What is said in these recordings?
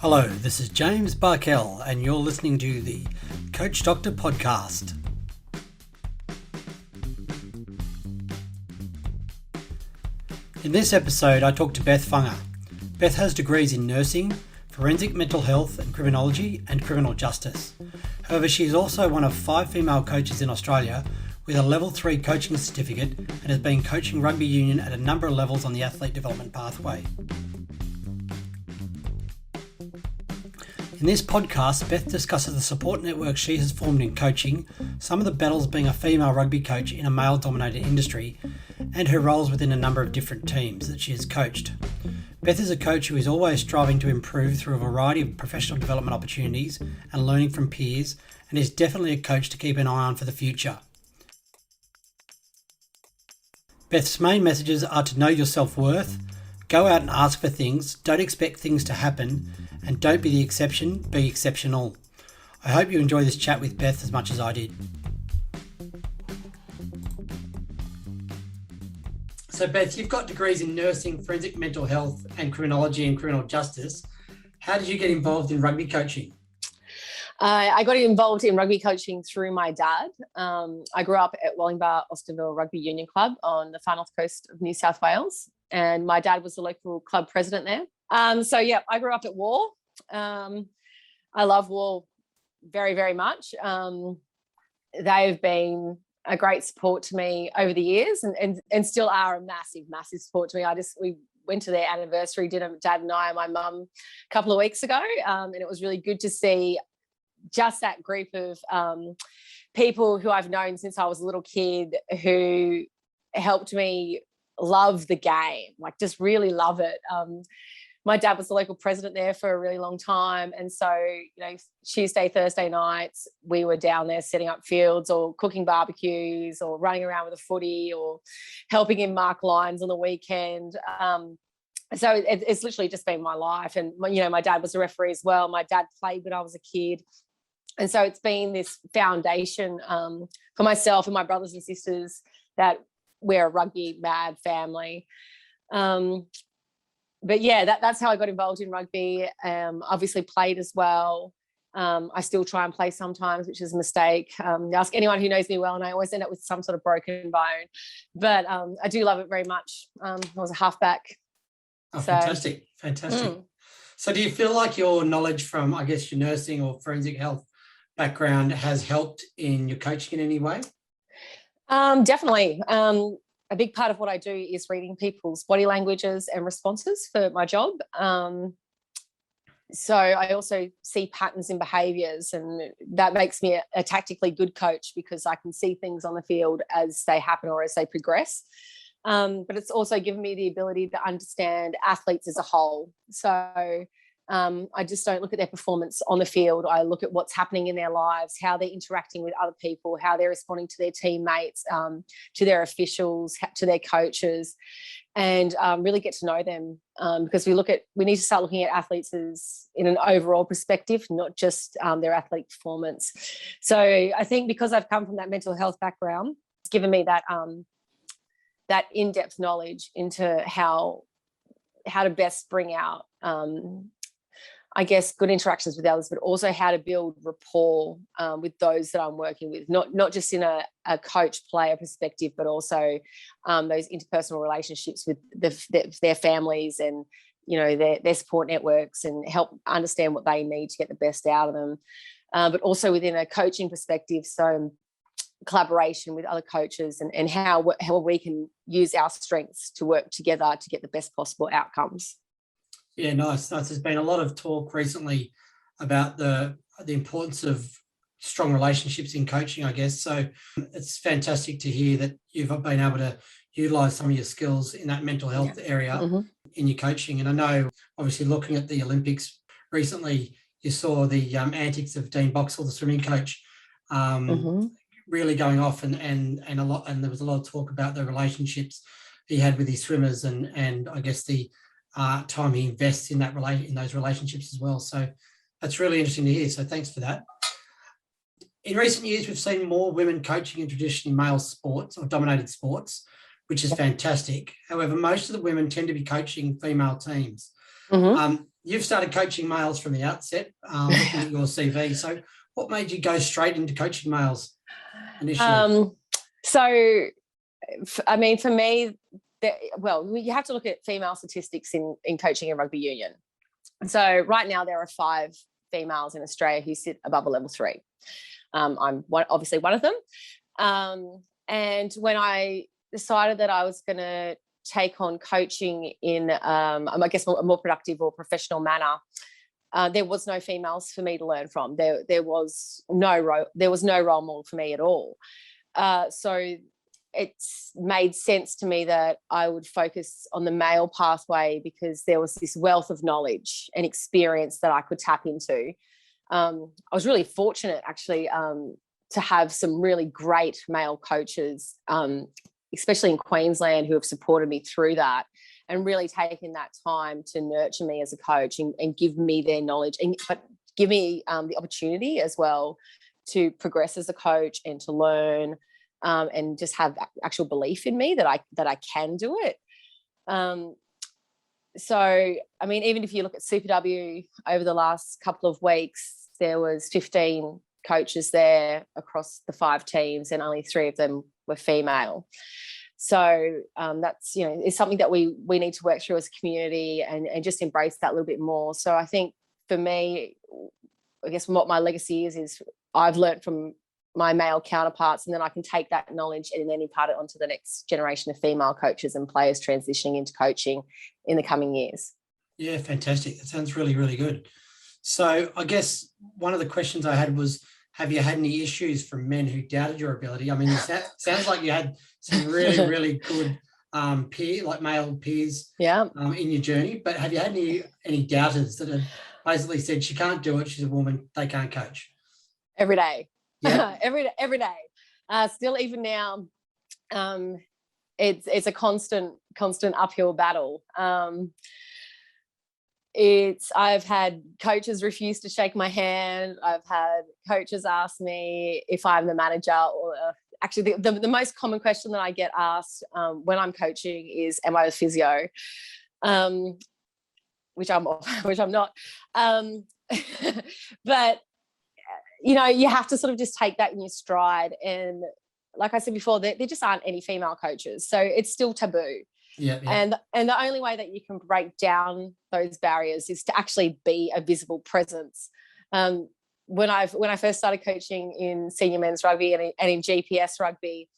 Hello, this is James Barkell, and you're listening to the Coach Doctor Podcast. In this episode, I talked to Beth Whaanga. Beth has degrees in nursing, forensic mental health and criminology, and criminal justice. However, she is also one of 5 female coaches in Australia with a Level 3 coaching certificate and has been coaching rugby union at a number of levels on the athlete development pathway. In this podcast, Beth discusses the support network she has formed in coaching, some of the battles being a female rugby coach in a male-dominated industry, and her roles within a number of different teams that she has coached. Beth is a coach who is always striving to improve through a variety of professional development opportunities and learning from peers, and is definitely a coach to keep an eye on for the future. Beth's main messages are to know your self-worth, go out and ask for things, don't expect things to happen, and don't be the exception, be exceptional. I hope you enjoy this chat with Beth as much as I did. So Beth, you've got degrees in nursing, forensic mental health, and criminology and criminal justice. How did you get involved in rugby coaching? I got involved in rugby coaching through my dad. I grew up at Wellingbar Austinville Rugby Union Club on the far north coast of New South Wales, and my dad was the local club president there. I grew up at War. I love War very, very much. They've been a great support to me over the years and still are a massive, massive support to me. We went to their anniversary dinner, Dad and I and my mum, a couple of weeks ago, and it was really good to see just that group of people who I've known since I was a little kid who helped me love the game, like just really love it. My dad was the local president there for a really long time. And so, Tuesday, Thursday nights, we were down there setting up fields or cooking barbecues or running around with a footy or helping him mark lines on the weekend. So it's literally just been my life. And, my dad was a referee as well. My dad played when I was a kid. And so it's been this foundation for myself and my brothers and sisters that we're a rugby mad family. That's how I got involved in rugby. Obviously played as well. I still try and play sometimes, which is a mistake. Ask anyone who knows me well, and I always end up with some sort of broken bone. But I do love it very much. I was a halfback. Fantastic. So do you feel like your knowledge from, I guess, your nursing or forensic health background has helped in your coaching in any way? Definitely. A big part of what I do is reading people's body languages and responses for my job. So I also see patterns in behaviours, and that makes me a tactically good coach because I can see things on the field as they happen or as they progress. But it's also given me the ability to understand athletes as a whole. So I just don't look at their performance on the field. I look at what's happening in their lives, how they're interacting with other people, how they're responding to their teammates, to their officials, to their coaches, and really get to know them because we need to start looking at athletes as in an overall perspective, not just their athletic performance. So I think because I've come from that mental health background, it's given me that that in-depth knowledge into how to best bring out good interactions with others, but also how to build rapport with those that I'm working with, not just in a coach-player perspective, but also those interpersonal relationships with their families and, their support networks, and help understand what they need to get the best out of them. But also within a coaching perspective, so collaboration with other coaches and how we can use our strengths to work together to get the best possible outcomes. Yeah, nice. There's been a lot of talk recently about the importance of strong relationships in coaching, I guess. So it's fantastic to hear that you've been able to utilise some of your skills in that mental health area in your coaching. And I know, obviously, looking at the Olympics recently, you saw the antics of Dean Boxall, the swimming coach, really going off, and there was a lot of talk about the relationships he had with his swimmers, and I guess the time he invests in those relationships as well. So that's really interesting to hear. So thanks for that. In recent years, we've seen more women coaching in traditionally male sports or dominated sports, which is fantastic. However, most of the women tend to be coaching female teams. you've started coaching males from the outset, looking at your CV. So what made you go straight into coaching males initially? So, I mean, for me, you have to look at female statistics in coaching in rugby union. So right now there are 5 females in Australia who sit above a level 3. I'm obviously one of them. And when I decided that I was going to take on coaching in, I guess, a more productive or professional manner, there was no females for me to learn from. There was no role model for me at all. So it's made sense to me that I would focus on the male pathway because there was this wealth of knowledge and experience that I could tap into. I was really fortunate, actually, to have some really great male coaches, especially in Queensland, who have supported me through that and really taken that time to nurture me as a coach and give me their knowledge, but give me the opportunity as well to progress as a coach and to learn, and just have actual belief in me that I can do it. So, I mean, even if you look at Super W over the last couple of weeks, there was 15 coaches there across the 5 teams, and only 3 of them were female. So that's, it's something that we need to work through as a community and just embrace that a little bit more. So I think for me, I guess what my legacy is I've learned from my male counterparts, and then I can take that knowledge and then impart it onto the next generation of female coaches and players transitioning into coaching in the coming years. Yeah, fantastic. That sounds really, really good. So I guess one of the questions I had was, have you had any issues from men who doubted your ability? I mean, it sounds like you had some really, really good male peers in your journey, but have you had any doubters that have basically said she can't do it, she's a woman, they can't coach? Every day. Yeah. every day. Still, even now, it's a constant uphill battle. I've had coaches refuse to shake my hand. I've had coaches ask me if I'm the manager, or actually the most common question that I get asked when I'm coaching is, am I a physio? Which I'm not. But you have to sort of just take that in your stride. And like I said before, there just aren't any female coaches, so it's still taboo. Yeah. And the only way that you can break down those barriers is to actually be a visible presence. When I first started coaching in senior men's rugby and in GPS rugby,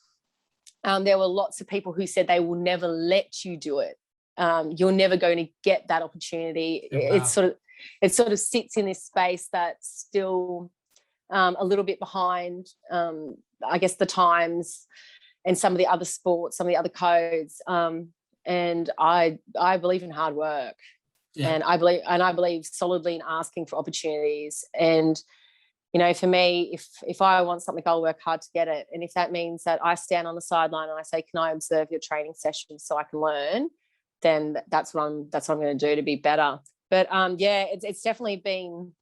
there were lots of people who said they will never let you do it. You're never going to get that opportunity. Oh, wow. It sort of sits in this space that's still a little bit behind, I guess, the times and some of the other sports, some of the other codes. And I believe in hard work, and I believe solidly in asking for opportunities. And for me, if I want something, I'll work hard to get it. And if that means that I stand on the sideline and I say, "Can I observe your training sessions so I can learn?" then that's what I'm going to do to be better. But it's definitely been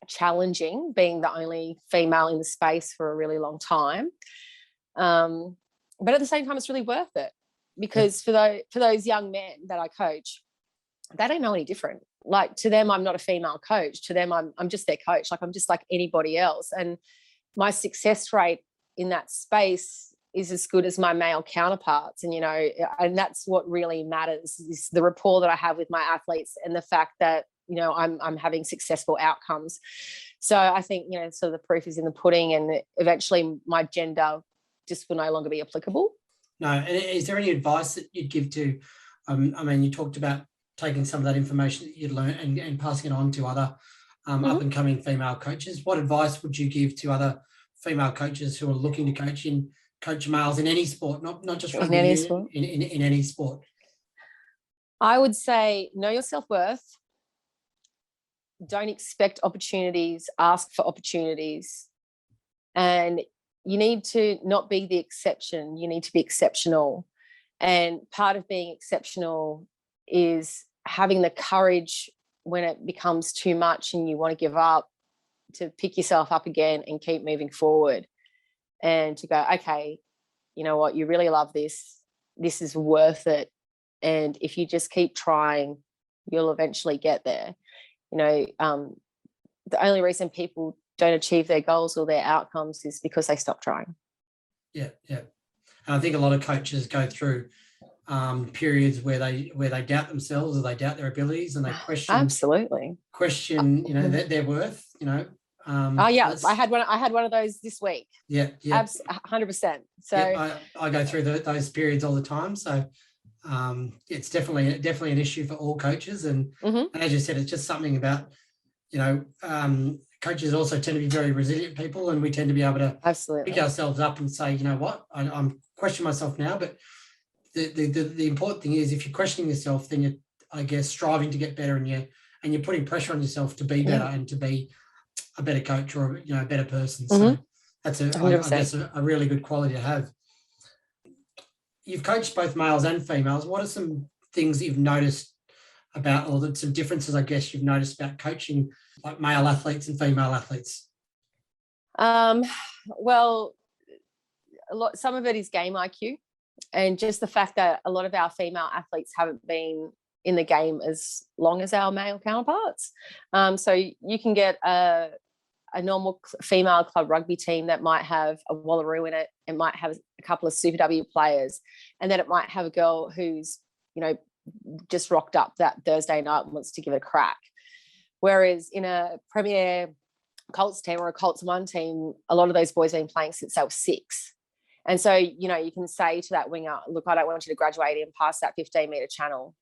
challenging being the only female in the space for a really long time. But at the same time, it's really worth it, because for those young men that I coach, they don't know any different. Like, to them, I'm not a female coach. To them, I'm just their coach. Like, I'm just like anybody else. And my success rate in that space is as good as my male counterparts. And, and that's what really matters, is the rapport that I have with my athletes and the fact that, I'm having successful outcomes. So I think, so the proof is in the pudding, and eventually my gender just will no longer be applicable. No. And is there any advice that you'd give to, you talked about taking some of that information that you'd learned and passing it on to other up and coming female coaches? What advice would you give to other female coaches who are looking to coach males in any sport, not just rugby, in any sport? I would say, know your self-worth. Don't expect opportunities, ask for opportunities. And you need to not be the exception, you need to be exceptional. And part of being exceptional is having the courage when it becomes too much and you want to give up, to pick yourself up again and keep moving forward, and to go, okay, you know what, you really love this is worth it. And if you just keep trying, you'll eventually get there. the only reason people don't achieve their goals or their outcomes is because they stop trying. Yeah. And I think a lot of coaches go through periods where they doubt themselves, or they doubt their abilities, and they question their worth. I had one of those this week. 100%. So I go through those periods all the time. So it's definitely an issue for all coaches, and as you said, it's just something about coaches also tend to be very resilient people, and we tend to be able to pick ourselves up and say, you know what, I'm questioning myself now, but the important thing is, if you're questioning yourself, then you're, I guess, striving to get better, and you're putting pressure on yourself to be better and to be a better coach, or a better person. So that's I guess a really good quality to have. You've coached both males and females. What are some things that you've noticed about, or some differences, I guess, you've noticed about coaching like male athletes and female athletes? Well, some of it is game IQ, and just the fact that a lot of our female athletes haven't been in the game as long as our male counterparts. So you can get a normal female club rugby team that might have a Wallaroo in it, and might have a couple of Super W players, and then it might have a girl who's, just rocked up that Thursday night and wants to give it a crack. Whereas in a Premier Colts team or a Colts 1 team, a lot of those boys have been playing since they were 6. And so, you can say to that winger, look, I don't want you to graduate in past that 15-metre channel.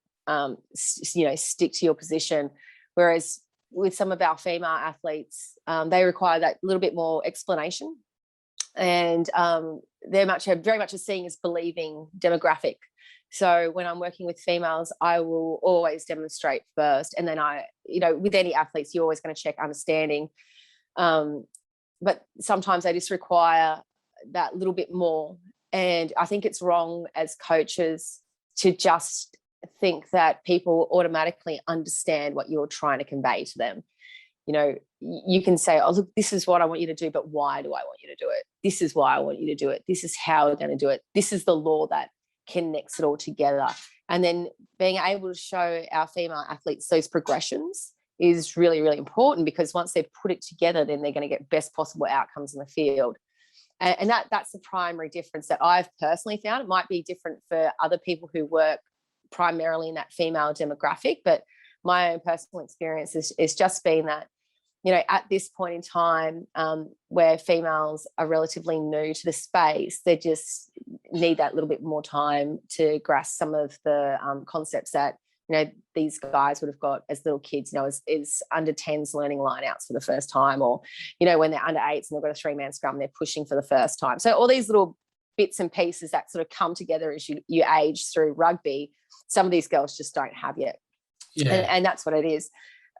Stick to your position. Whereas with some of our female athletes, they require that little bit more explanation. And they're very much a seeing is believing demographic. So when I'm working with females, I will always demonstrate first. And then with any athletes, you're always going to check understanding. But sometimes they just require that little bit more. And I think it's wrong as coaches to just think that people automatically understand what you're trying to convey to them. You can say, oh, look, this is what I want you to do, but why do I want you to do it? This is why I want you to do it. This is how we're going to do it. This is the law that connects it all together. And then being able to show our female athletes those progressions is really, really important, because once they've put it together, then they're going to get best possible outcomes in the field. And that's the primary difference that I've personally found. It might be different for other people who work primarily in that female demographic, but my own personal experience is just been that, at this point in time, where females are relatively new to the space, they just need that little bit more time to grasp some of the concepts that, these guys would have got as little kids, as under 10s learning lineouts for the first time, or, when they're under 8s and they've got a 3-man scrum, they're pushing for the first time. So all these little bits and pieces that sort of come together as you age through rugby, some of these girls just don't have yet. Yeah. And that's what it is.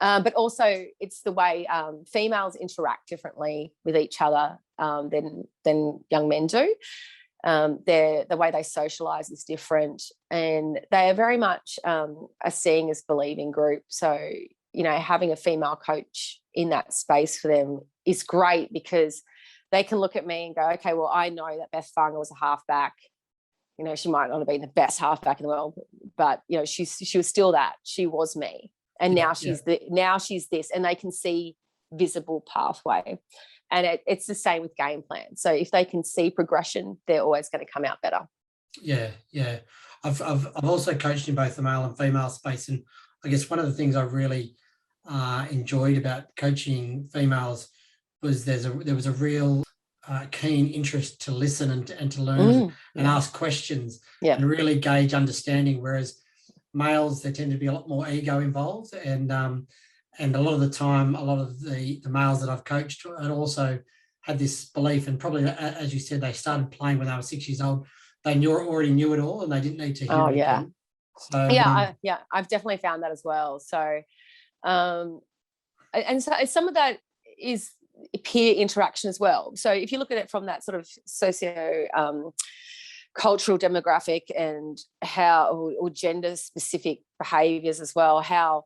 But also it's the way females interact differently with each other than young men do. The way they socialize is different, and they are very much a seeing as believing group. So, having a female coach in that space for them is great, because they can look at me and go, okay, well, I know that Beth Whaanga was a halfback. She might not have been the best halfback in the world, but she was still that. She was me, and now she's this, and they can see visible pathway. And it's the same with game plan. So if they can see progression, they're always going to come out better. Yeah. I've also coached in both the male and female space, and I guess one of the things I really enjoyed about coaching females was there was a real keen interest to listen and to learn and ask questions and really gauge understanding. Whereas males, there tend to be a lot more ego involved, and a lot of the time, a lot of the males that I've coached had also had this belief, and probably, as you said, they started playing when they were 6 years old. They already knew it all, and they didn't need to hear it again. So, I've definitely found that as well. So, and so some of that is peer interaction as well. So if you look at it from that sort of cultural demographic, and how, or gender specific behaviors as well, how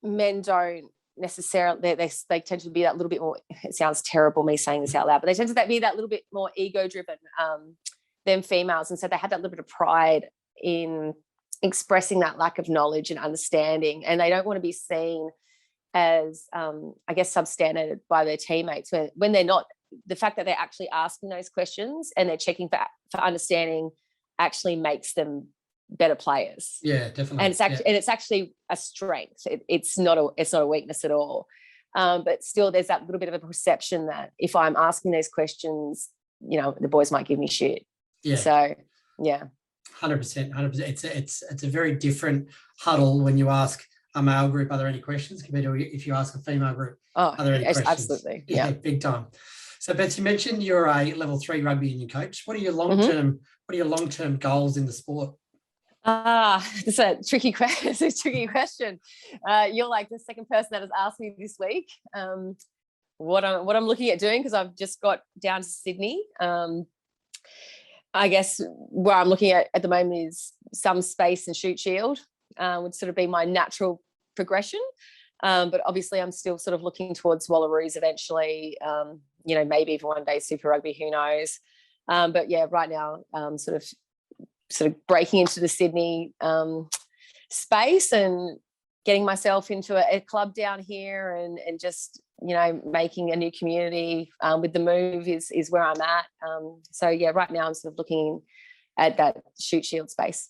men don't necessarily, they tend to be that little bit more, it sounds terrible me saying this out loud, but they tend to be that little bit more ego driven than females. And so they have that little bit of pride in expressing that lack of knowledge and understanding, and they don't want to be seen as I guess substandard by their teammates when they're not. The fact that they're actually asking those questions and they're checking for understanding actually makes them better players. Yeah, definitely. And it's actually a strength. It's not a weakness at all. But still, there's that little bit of a perception that if I'm asking those questions, the boys might give me shit. Yeah. So yeah. 100%. It's a very different huddle when you ask a male group, are there any questions, compared to if you ask a female group, are there any questions? Absolutely. Yeah, big time. So, Beth, you mentioned you're a level 3 rugby union coach. What are your long-term goals in the sport? It's a tricky question. It's a tricky question. You're like the second person that has asked me this week what I'm looking at doing, because I've just got down to Sydney. I guess where I'm looking at the moment is some space and shoot shield would sort of be my natural progression. But obviously I'm still sort of looking towards Wallaroos eventually, maybe even one day Super Rugby, who knows. But yeah, right now sort of breaking into the Sydney space and getting myself into a club down here and just, making a new community with the move is where I'm at. So yeah, right now I'm sort of looking at that shoot shield space.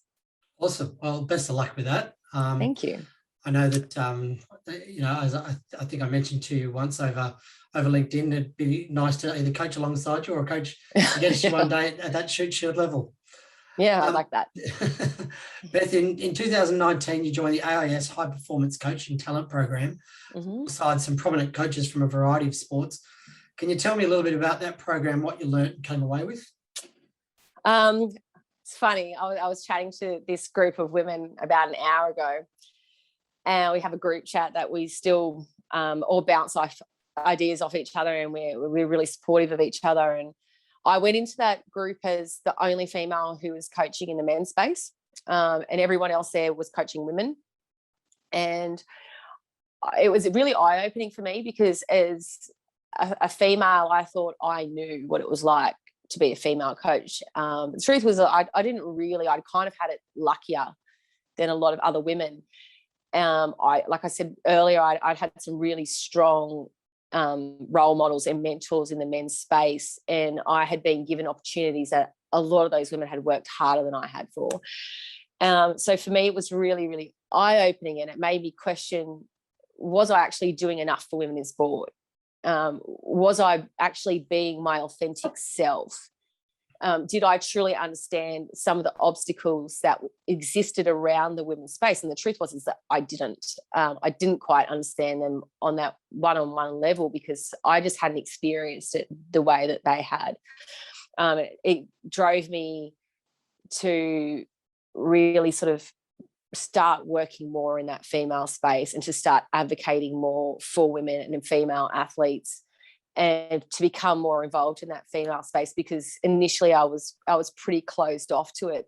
Awesome. Well, best of luck with that. Thank you. I know that, as I think I mentioned to you once over LinkedIn, it'd be nice to either coach alongside you or coach against you one day at that shoot shield level. Yeah, I like that. Beth, in 2019, you joined the AIS High Performance Coaching Talent Program, alongside some prominent coaches from a variety of sports. Can you tell me a little bit about that program, what you learned and came away with? It's funny. I was chatting to this group of women about an hour ago, and we have a group chat that we still all bounce off ideas off each other, and we're really supportive of each other. And I went into that group as the only female who was coaching in the men's space, and everyone else there was coaching women. And it was really eye-opening for me, because as a female, I thought I knew what it was like to be a female coach. The truth was I'd kind of had it luckier than a lot of other women. Like I said earlier, I'd had some really strong role models and mentors in the men's space, and I had been given opportunities that a lot of those women had worked harder than I had for. So for me, it was really, really eye-opening, and it made me question, was I actually doing enough for women in sport? Was I actually being my authentic self? Did I truly understand some of the obstacles that existed around the women's space? And the truth was that I didn't. I didn't quite understand them on that one-on-one level, because I just hadn't experienced it the way that they had. It drove me to really sort of start working more in that female space and to start advocating more for women and female athletes, and to become more involved in that female space, because initially I was pretty closed off to it.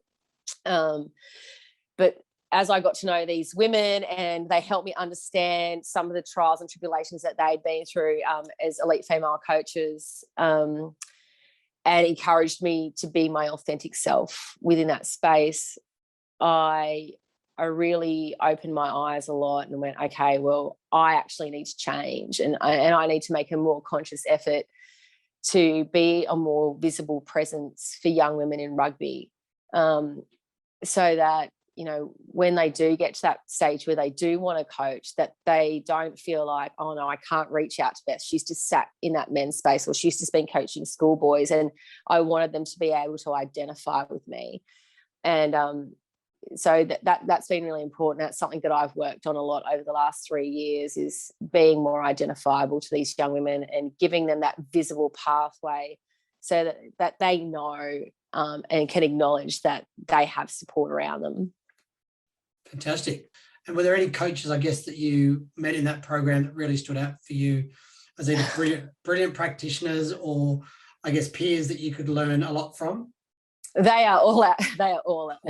But as I got to know these women, and they helped me understand some of the trials and tribulations that they'd been through as elite female coaches, and encouraged me to be my authentic self within that space, I really opened my eyes a lot and went, okay, well, I actually need to change, and I need to make a more conscious effort to be a more visible presence for young women in rugby, so that, when they do get to that stage where they do want to coach, that they don't feel like, oh no, I can't reach out to Beth, she's just sat in that men's space, or she's just been coaching schoolboys. And I wanted them to be able to identify with me. And so that's been really important. That's something that I've worked on a lot over the last 3 years, is being more identifiable to these young women and giving them that visible pathway, so that they know and can acknowledge that they have support around them. Fantastic. And were there any coaches, I guess, that you met in that program that really stood out for you as either brilliant practitioners, or I guess peers that you could learn a lot from? They are all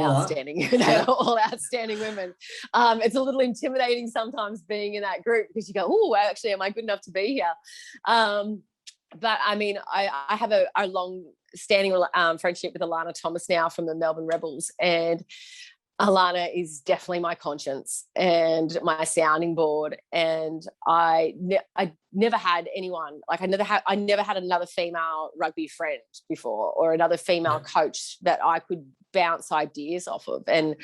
outstanding. They are all outstanding women. It's a little intimidating sometimes being in that group, because you go, oh, actually, am I good enough to be here? But I mean, I have a long standing friendship with Alana Thomas now from the Melbourne Rebels, and Alana is definitely my conscience and my sounding board. And I never had anyone, like I never had another female rugby friend before, or another female coach that I could bounce ideas off of. And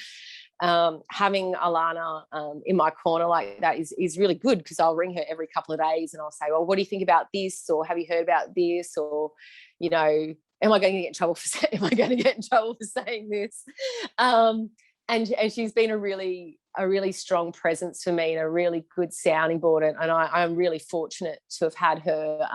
having Alana in my corner like that is really good, because I'll ring her every couple of days and I'll say, well, what do you think about this? Or have you heard about this? Or, you know, am I going to get in trouble for saying this? And she's been a really strong presence for me and a really good sounding board. And I'm really fortunate to have had her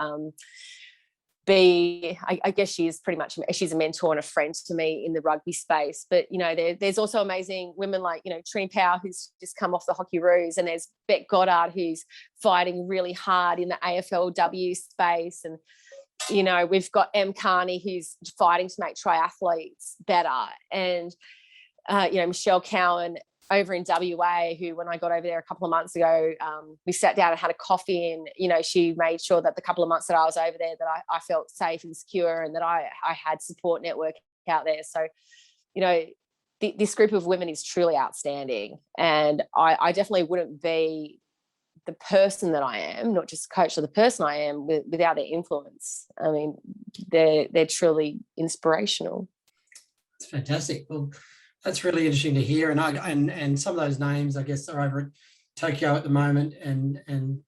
I guess she's a mentor and a friend to me in the rugby space. But, you know, there's also amazing women like, you know, Trini Power, who's just come off the Hockey Roos, and there's Beck Goddard, who's fighting really hard in the AFLW space. And, you know, we've got Em Carney, who's fighting to make triathletes better. And, you know, Michelle Cowan over in WA, who, when I got over there a couple of months ago, we sat down and had a coffee, and, you know, she made sure that the couple of months that I was over there, that I felt safe and secure, and that I had support network out there. So, you know, this group of women is truly outstanding. And I definitely wouldn't be the person that I am, not just coach, or the person I am, without their influence. I mean, they're truly inspirational. It's fantastic. Well, that's really interesting to hear. And some of those names, I guess, are over at Tokyo at the moment and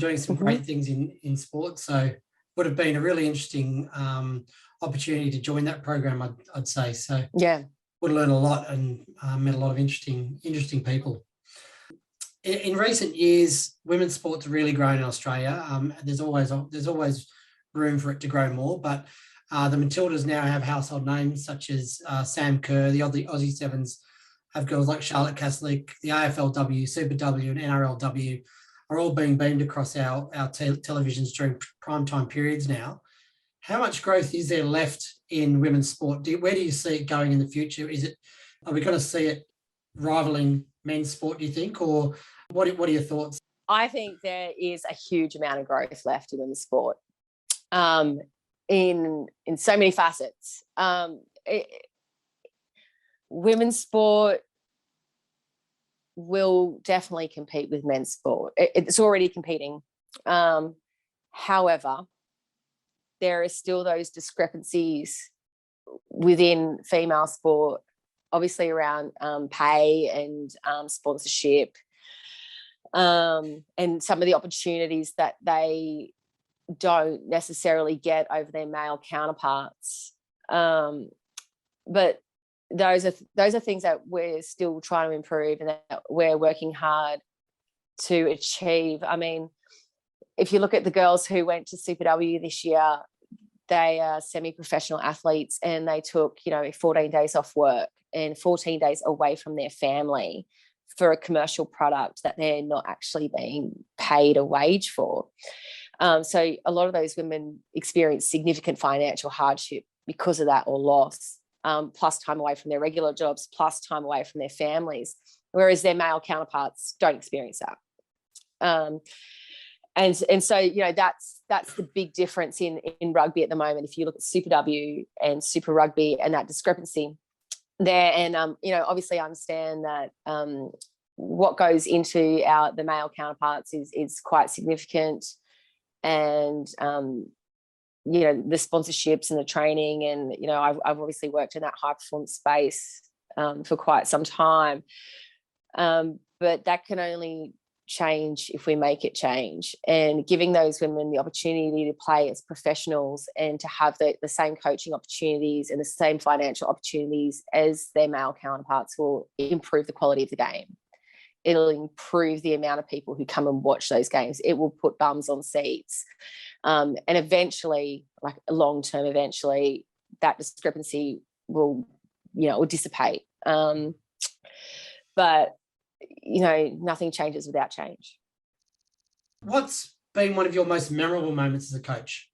doing some great things in sports. So would have been a really interesting opportunity to join that program, I'd say. So yeah, would have learned a lot and met a lot of interesting people. In recent years, women's sports have really grown in Australia. There's always room for it to grow more, but the Matildas now have household names such as Sam Kerr. The Aussie Sevens have girls like Charlotte Caslick. The AFLW, Super W and NRLW are all being beamed across our televisions during primetime periods now. How much growth is there left in women's sport? Where do you see it going in the future? Are we going to see it rivaling men's sport, do you think? Or what are your thoughts? I think there is a huge amount of growth left in women's sport. In so many facets. Women's sport will definitely compete with men's sport. It's already competing. However, there are still those discrepancies within female sport, obviously around pay and sponsorship, and some of the opportunities that they don't necessarily get over their male counterparts. But those are things that we're still trying to improve and that we're working hard to achieve. I mean, if you look at the girls who went to Super W this year, they are semi-professional athletes, and they took, 14 days off work and 14 days away from their family for a commercial product that they're not actually being paid a wage for. So a lot of those women experience significant financial hardship because of that, or loss, plus time away from their regular jobs, plus time away from their families, whereas their male counterparts don't experience that. And so, that's the big difference in rugby at the moment. If you look at Super W and Super Rugby and that discrepancy there, and, obviously I understand that what goes into the male counterparts is quite significant. And, the sponsorships and the training, and, I've obviously worked in that high performance space for quite some time. But that can only change if we make it change, and giving those women the opportunity to play as professionals and to have the same coaching opportunities and the same financial opportunities as their male counterparts will improve the quality of the game. It'll improve the amount of people who come and watch those games. It will put bums on seats. And eventually, like long-term, that discrepancy will dissipate. But, nothing changes without change. What's been one of your most memorable moments as a coach?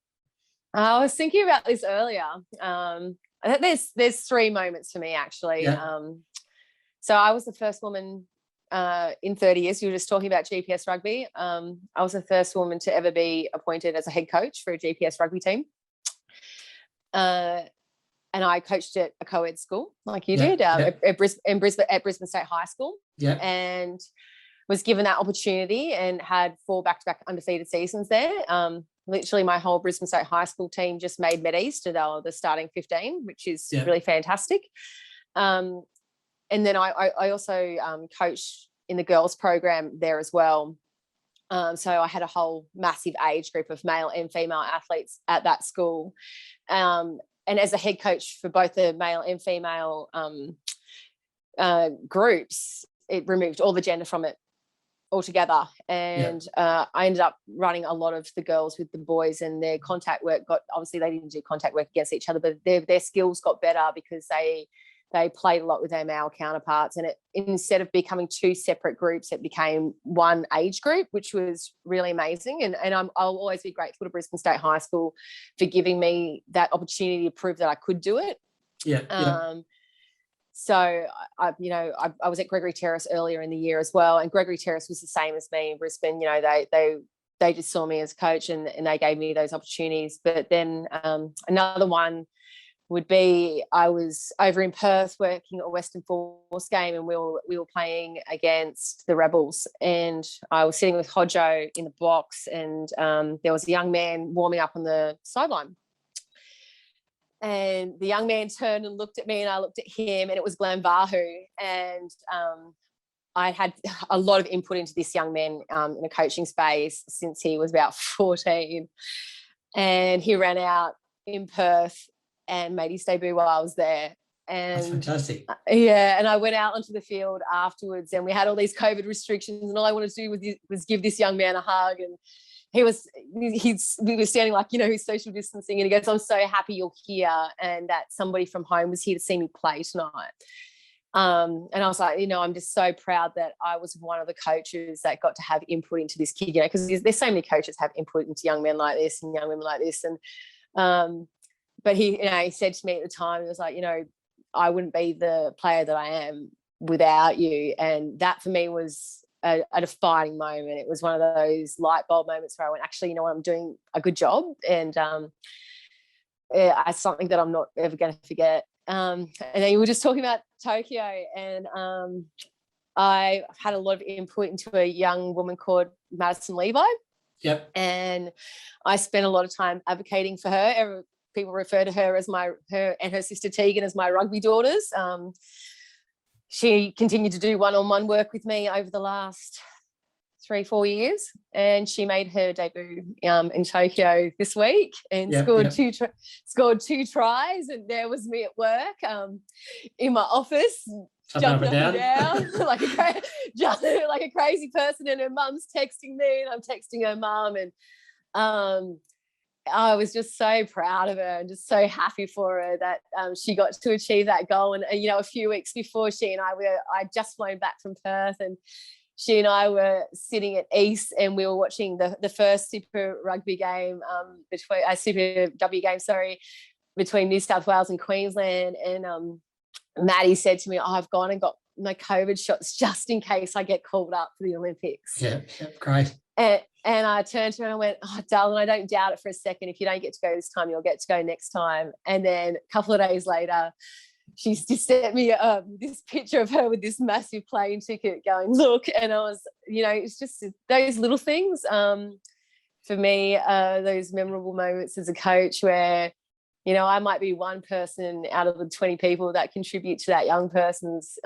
I was thinking about this earlier. I think there's 3 moments for me, actually. Yeah. So I was the first woman in 30 years. You were just talking about GPS rugby. I was the first woman to ever be appointed as a head coach for a GPS rugby team. and I coached at a co-ed school like you Yeah, did yeah, at Brisbane State High School, yeah. and was given that opportunity and had 4 back-to-back undefeated seasons there. Literally my whole Brisbane State High School team just made Med East, and they were the starting 15, which is Yeah. really fantastic. And then I also coached in the girls program there as well. So I had a whole massive age group of male and female athletes at that school. And as a head coach for both the male and female groups, it removed all the gender from it altogether. And I ended up running a lot of the girls with the boys, and their contact work obviously they didn't do contact work against each other, but their skills got better because they played a lot with their male counterparts, and instead of becoming 2 separate groups, it became one age group, which was really amazing. And I'll always be grateful to Brisbane State High School for giving me that opportunity to prove that I could do it. So I was at Gregory Terrace earlier in the year as well, and Gregory Terrace was the same as me in Brisbane. They just saw me as a coach, and they gave me those opportunities. But then another one would be, I was over in Perth working at a Western Force game, and we were playing against the Rebels, and I was sitting with Hodjo in the box, and there was a young man warming up on the sideline. And the young man turned and looked at me, and I looked at him, and it was Glenn Vahu. And I had a lot of input into this young man in a coaching space since he was about 14. And he ran out in Perth and made his debut while I was there. And that's fantastic. Yeah, and I went out onto the field afterwards, and we had all these COVID restrictions, and all I wanted to do was give this young man a hug. And we were standing like, he's social distancing, and he goes, "I'm so happy you're here, and that somebody from home was here to see me play tonight." And I was like, I'm just so proud that I was one of the coaches that got to have input into this kid, because there's so many coaches have input into young men like this and young women like this. And but he said to me at the time, he was like, I wouldn't be the player that I am without you. And that for me was a defining moment. It was one of those light bulb moments where I went, actually, I'm doing a good job. And it's something that I'm not ever going to forget. And then you were just talking about Tokyo, and I had a lot of input into a young woman called Madison Levi. Yep. And I spent a lot of time advocating for her. People refer to her as her and her sister Tegan as my rugby daughters. She continued to do one-on-one work with me over the last 3-4 years, and she made her debut in Tokyo this week and scored 2 tries. And there was me at work in my office, jumping up and down like a crazy person, and her mum's texting me, and I'm texting her mum, and I was just so proud of her and just so happy for her that she got to achieve that goal. And a few weeks before, I just flown back from Perth, and she and I were sitting at East, and we were watching the first Super Rugby game Super W game, between New South Wales and Queensland. And Maddie said to me, I've gone and got my COVID shots just in case I get called up for the Olympics. Yeah, great. And I turned to her and I went, darling, I don't doubt it for a second. If you don't get to go this time, you'll get to go next time. And then a couple of days later, she just sent me this picture of her with this massive plane ticket going, look. And I was, it's just those little things for me, those memorable moments as a coach where, I might be one person out of the 20 people that contribute to that young person's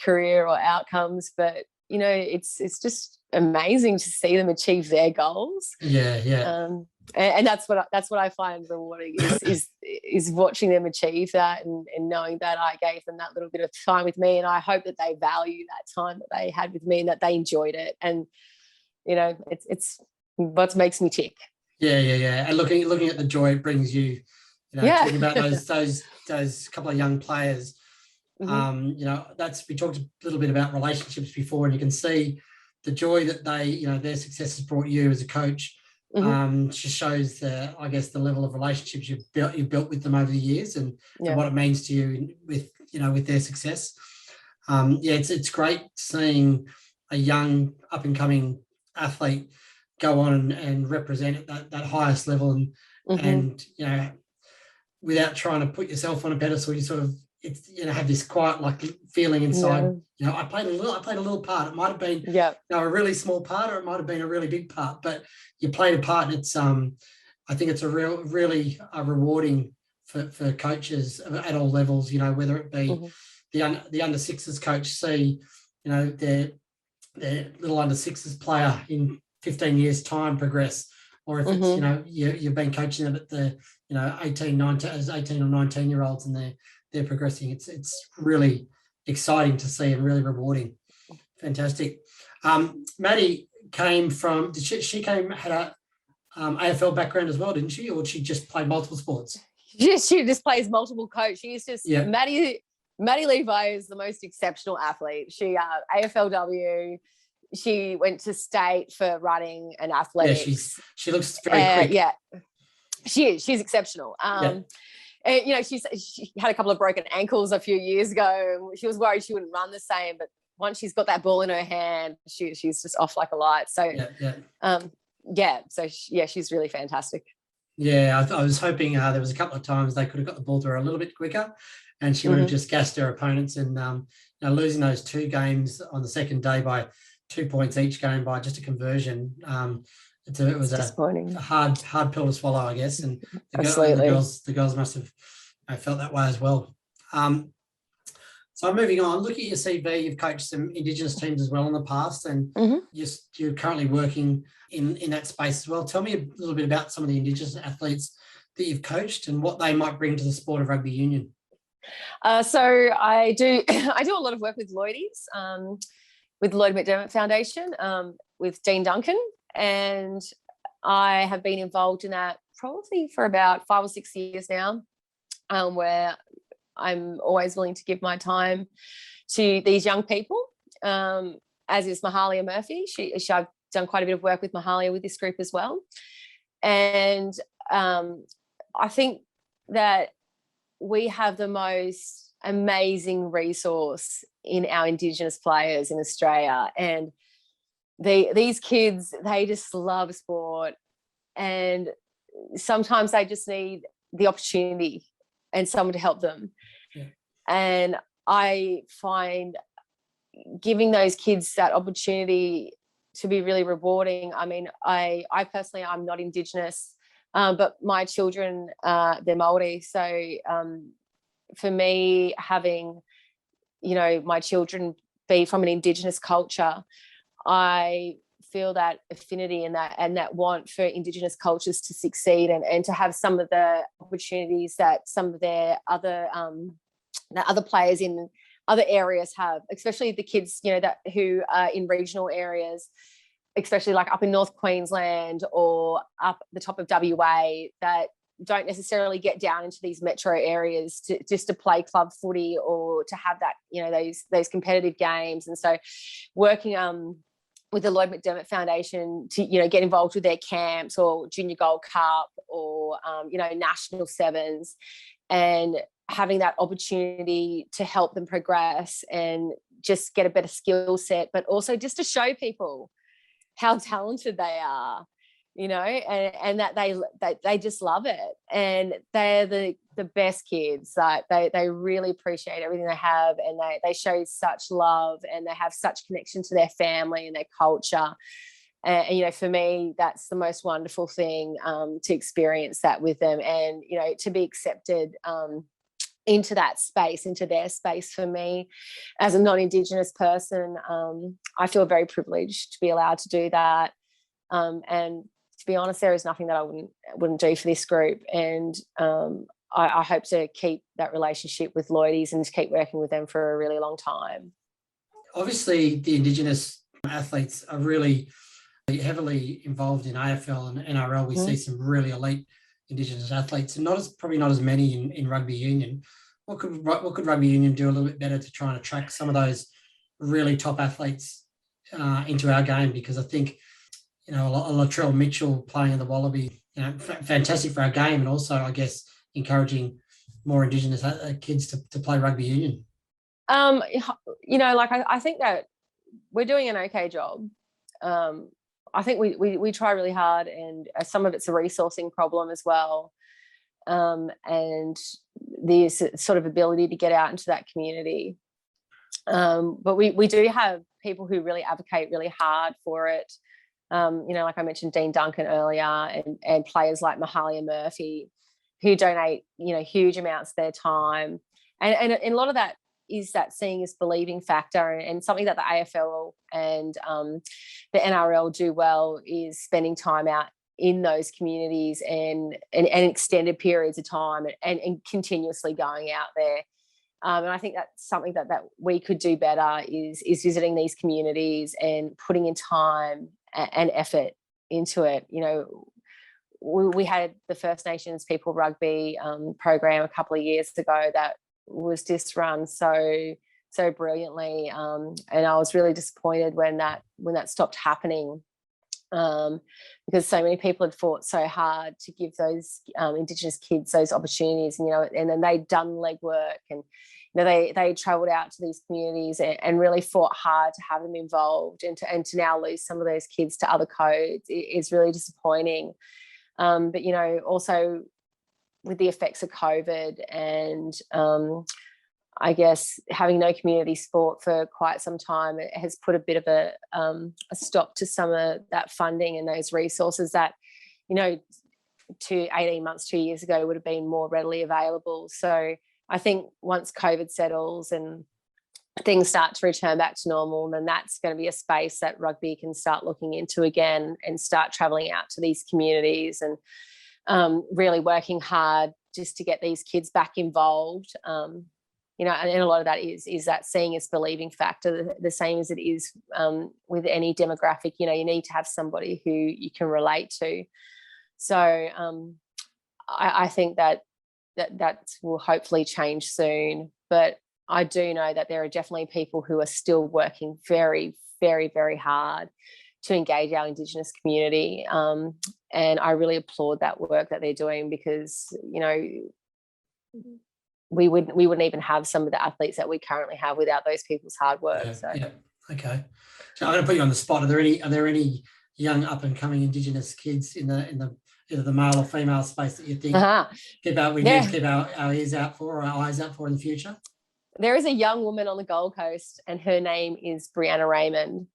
career or outcomes, but it's just amazing to see them achieve their goals. And that's what I find rewarding is watching them achieve that and knowing that I gave them that little bit of time with me, and I hope that they value that time that they had with me and that they enjoyed it. And it's what makes me tick. And looking at the joy it brings you, talking about those couple of young players. Mm-hmm. We talked a little bit about relationships before, and you can see the joy that their success has brought you as a coach. Mm-hmm. Just shows the level of relationships you've built with them over the years, and what it means to you with their success. It's great seeing a young up and coming athlete go on and represent at that highest level, and without trying to put yourself on a pedestal, you sort of, it's, have this quiet like feeling inside. Yeah. I played a little part. It might have been a really small part, or it might have been a really big part, but you played a part, and it's I think it's a really rewarding for coaches at all levels, whether it be the under sixes coach see, their little under sixes player in 15 years time progress, or if it's, you've been coaching them at the, 18 or 19 year olds, and they're progressing. It's really exciting to see and really rewarding. Fantastic. Maddie came from, had a AFL background as well, didn't she? Or she just played multiple sports? She just plays multiple coach. She's just, Maddie Levi is the most exceptional athlete. She AFLW. She went to state for running and athletics. Yeah, she looks very quick. Yeah, she is. She's exceptional. And, she had a couple of broken ankles a few years ago. She was worried she wouldn't run the same, but once she's got that ball in her hand, she's just off like a light. So, she's really fantastic. Yeah, I was hoping there was a couple of times they could have got the ball to her a little bit quicker, and she would have just gassed her opponents. And losing those 2 games on the second day by 2 points each game by just a conversion, it was a hard pill to swallow, I guess. And the girls must have felt that way as well. So moving on, looking at your CV, you've coached some Indigenous teams as well in the past, and you're currently working in that space as well. Tell me a little bit about some of the Indigenous athletes that you've coached and what they might bring to the sport of rugby union. So I do a lot of work with Lloydies, with the Lloyd McDermott Foundation, with Dean Duncan, and I have been involved in that probably for about 5 or 6 years now, where I'm always willing to give my time to these young people, as is Mahalia Murphy. I've done quite a bit of work with Mahalia with this group as well. And I think that we have the most amazing resource in our Indigenous players in Australia. And these kids, they just love sport. And sometimes they just need the opportunity and someone to help them. Yeah. And I find giving those kids that opportunity to be really rewarding. I mean, I personally, I'm not Indigenous, but my children, they're Māori. So for me, having, my children be from an Indigenous culture, I feel that affinity and that want for Indigenous cultures to succeed and to have some of the opportunities that some of their other players in other areas have, especially the kids, who are in regional areas, especially like up in North Queensland or up the top of WA, that don't necessarily get down into these metro areas to play club footy or to have that, those competitive games. And so working with the Lloyd McDermott Foundation to, get involved with their camps or Junior Gold Cup or, national sevens, and having that opportunity to help them progress and just get a better skill set, but also just to show people how talented they are, and that they just love it. And they're the best kids. Like they really appreciate everything they have, and they show such love, and they have such connection to their family and their culture. And for me, that's the most wonderful thing, to experience that with them, and to be accepted into that space, into their space. For me, as a non-Indigenous person, I feel very privileged to be allowed to do that. And to be honest, there is nothing that I wouldn't do for this group. And I hope to keep that relationship with Lloydies and to keep working with them for a really long time. Obviously, the Indigenous athletes are really heavily involved in AFL and NRL. We see some really elite Indigenous athletes, and probably not as many in rugby union. What could rugby union do a little bit better to try and attract some of those really top athletes into our game? Because I think, a Latrell Mitchell playing in the Wallaby, fantastic for our game, and also, I guess, encouraging more Indigenous kids to play rugby union. I think that we're doing an okay job. I think we try really hard, and some of it's a resourcing problem as well. and this sort of ability to get out into that community. But we do have people who really advocate really hard for it. Like I mentioned, Dean Duncan earlier, and players like Mahalia Murphy, who donate, huge amounts of their time. And a lot of that is that seeing is believing factor, and something that the AFL and the NRL do well is spending time out in those communities and extended periods of time and continuously going out there. And I think that's something that we could do better is visiting these communities and putting in time and effort into it. We had the First Nations People Rugby program a couple of years ago that was just run so brilliantly, and I was really disappointed when that stopped happening, because so many people had fought so hard to give those Indigenous kids those opportunities, and then they'd done legwork, and they travelled out to these communities and really fought hard to have them involved, and to now lose some of those kids to other codes is really disappointing. But also with the effects of COVID and I guess having no community sport for quite some time, it has put a bit of a stop to some of that funding and those resources that, 18 months, 2 years ago would have been more readily available. So I think once COVID settles and things start to return back to normal, then that's going to be a space that rugby can start looking into again and start travelling out to these communities and really working hard just to get these kids back involved. And a lot of that is that seeing is believing factor, the same as it is with any demographic. You need to have somebody who you can relate to. So I think that will hopefully change soon. But I do know that there are definitely people who are still working very, very, very hard to engage our Indigenous community. And I really applaud that work that they're doing, because, we wouldn't even have some of the athletes that we currently have without those people's hard work. Yeah, so yeah. Okay. So I'm going to put you on the spot. Are there any young up and coming Indigenous kids in the either the male or female space that you think need to keep our ears out for or our eyes out for in the future? There is a young woman on the Gold Coast, and her name is Brianna Raymond.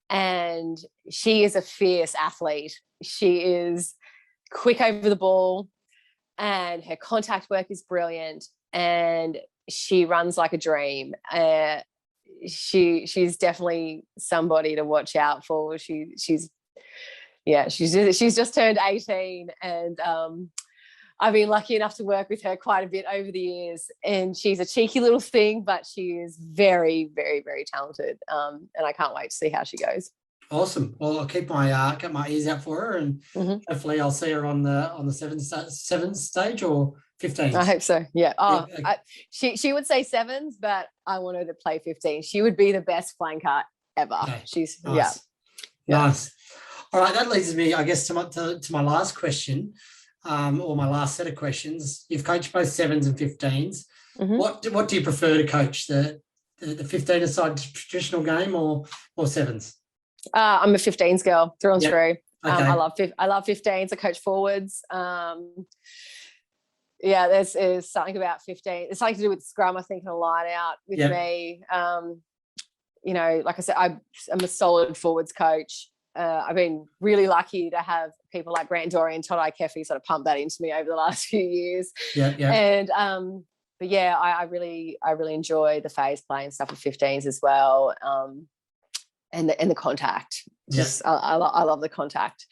And she is a fierce athlete. She is quick over the ball, and her contact work is brilliant, and she runs like a dream. She's definitely somebody to watch out for. She's just turned 18, and I've been lucky enough to work with her quite a bit over the years, and she's a cheeky little thing, but she is very, very, very talented, and I can't wait to see how she goes. Awesome. Well, I'll keep my ears out for her, and hopefully I'll see her on the seventh stage or 15. I hope so. Yeah. Oh, she would say sevens, but I want her to play 15. She would be the best flanker ever. Okay. She's nice. Nice. All right, that leads me, I guess, to my last question, or my last set of questions. You've coached both sevens and 15s. What do you prefer to coach, the 15-a-side traditional game or sevens? I'm a 15s girl through and through. Okay. I love 15s. I coach forwards. There's something about 15. It's something to do with scrum, I think, and a line out with me. Like I said, I'm a solid forwards coach. I've been really lucky to have people like Grant Dory and Todd Ikeffi sort of pump that into me over the last few years. And I really enjoy the phase play and stuff with 15s as well. And the contact. I love the contact.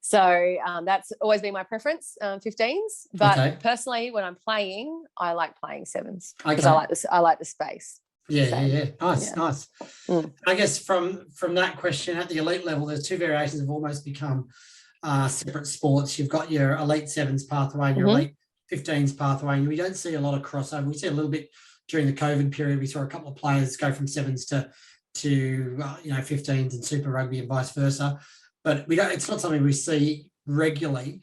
So that's always been my preference, 15s. But personally, when I'm playing, I like playing sevens because I like the space. Nice. I guess from that question, at the elite level, there's two variations have almost become separate sports. You've got your elite sevens pathway and your elite 15s pathway, and we don't see a lot of crossover. We see a little bit during the COVID period. We saw a couple of players go from sevens to 15s and Super Rugby and vice versa, but it's not something we see regularly.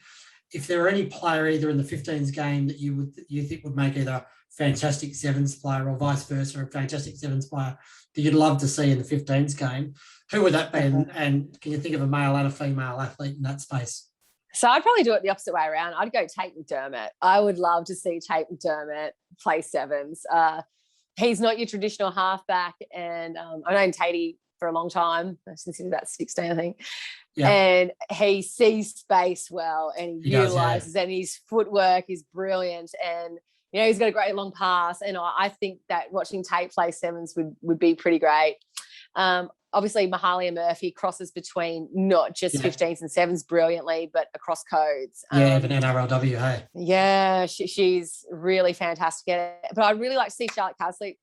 If there are any player either in the 15s game that you think would make either a fantastic sevens player or vice versa, a fantastic sevens player that you'd love to see in the 15s game, who would that be? And can you think of a male and a female athlete in that space? So I'd probably do it the opposite way around. I'd go Tate McDermott. I would love to see Tate McDermott play sevens. He's not your traditional halfback, and I've known Tatey for a long time, since he was about 16, I think. Yeah. And he sees space well, and he utilises, and his footwork is brilliant, and he's got a great long pass. And I think that watching Tate play sevens would be pretty great. Obviously, Mahalia Murphy crosses between not just 15s and sevens brilliantly, but across codes. Even NRLW, hey. Yeah, she's really fantastic at it. But I'd really like to see Charlotte Caslick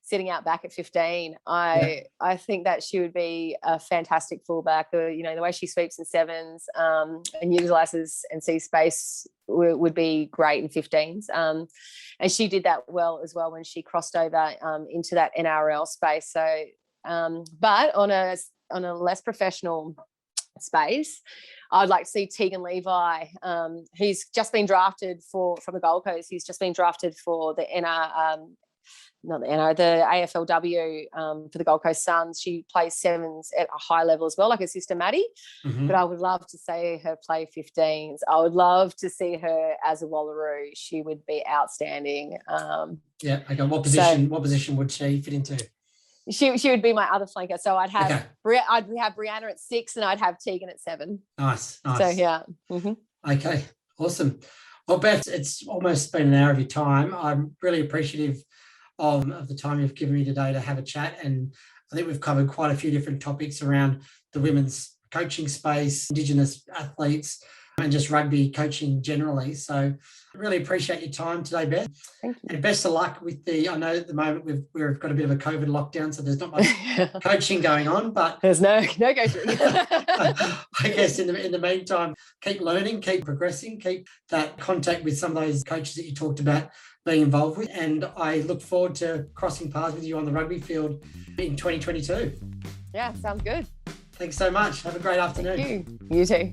sitting out back at 15. I think that she would be a fantastic fullback. The way she sweeps in sevens and utilises and sees space would be great in 15s. And she did that well as well when she crossed over into that NRL space. So, but on a less professional space, I'd like to see Tegan Levi. He's just been drafted from the Gold Coast. He's just been drafted for the the AFLW for the Gold Coast Suns. She plays sevens at a high level as well, like her sister Maddie. Mm-hmm. But I would love to see her play 15s. I would love to see her as a Wallaroo. She would be outstanding. Okay. What position would she fit into? She would be my other flanker. So I'd have Brianna at 6 and I'd have Tegan at 7. Nice. So yeah. Mm-hmm. Okay, awesome. Well, Beth, it's almost been an hour of your time. I'm really appreciative of the time you've given me today to have a chat, and I think we've covered quite a few different topics around the women's coaching space, Indigenous athletes, and just rugby coaching generally. So I really appreciate your time today, Beth. Thank you. And best of luck with I know at the moment we've got a bit of a COVID lockdown, so there's not much coaching going on, but there's no coaching. I guess in the meantime, keep learning, keep progressing, keep that contact with some of those coaches that you talked about being involved with. And I look forward to crossing paths with you on the rugby field in 2022. Yeah, sounds good. Thanks so much. Have a great afternoon. Thank you. You too.